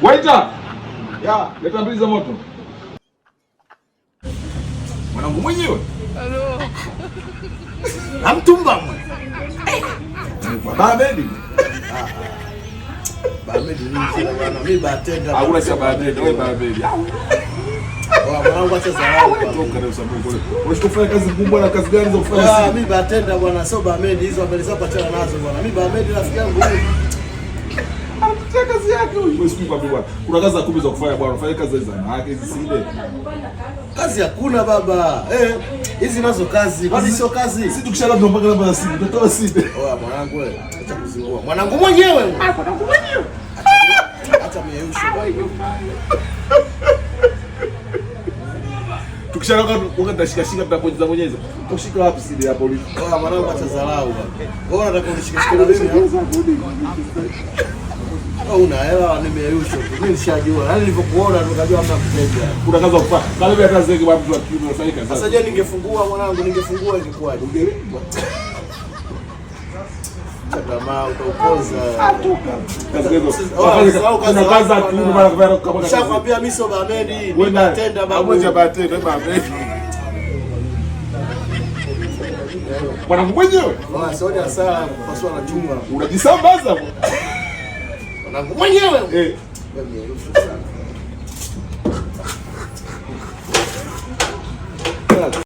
Waita. Ya, leta mbili za moto. Mwanangu mwenyewe. Halo. Amtumba mwe. Babedi. Babedi ni mzee bwana. Mimi batenda. Hakuna cha babedi, wewe babedi. Mwanangu acha zarau. Toka na usabu kule. Unachofanya kazi kubwa na kazi gani za kufanya? Mimi batenda bwana, sio Babedi hizo habari zako achana nazo bwana. Mimi Babedi rafiki yangu huyu. Anataka kazi yake huyu. Wewe siku bwana. Kuna kazi za 10 za kufanya bwana. Unafanya kazi za wanawake hizi sile. Kazi hakuna baba. Hizi nazo kazi. Kwani sio kazi? Sisi tukishala tunampaka namba ya simu. Tutatoa simu. Mwanangu wewe. Acha kuzingua. Mwanangu mwenyewe. Mwanangu mwenyewe. Acha myeusho. Tukishala wakati tashika tunaponyeza. Tushika wapi sidi hapo ulipo? Mwanangu acha dharau bwana. Wewe unataka unishike mimi? Una hela nimeyusho. Mimi nishajua. Yaani nilipokuona nikajua hamna mteja. Kuna kazi kufanya. Karibu hata zeki wapi wa kiume unafanya kazi. Sasa je, ningefungua mwanangu, ningefungua ingekuwaje? Ungelimba. Jamaa utaokoza. Kazi hizo. Kuna kazi za kiume mara kwa kama kazi. Shakwambia mimi sio Babedi, ni batenda babu. Moja batenda Babedi. Mwanangu mwenyewe. Soja sana kupasua na chuma. Unajisambaza. Mwanangu mwenyewe. Wewe mierusho sana.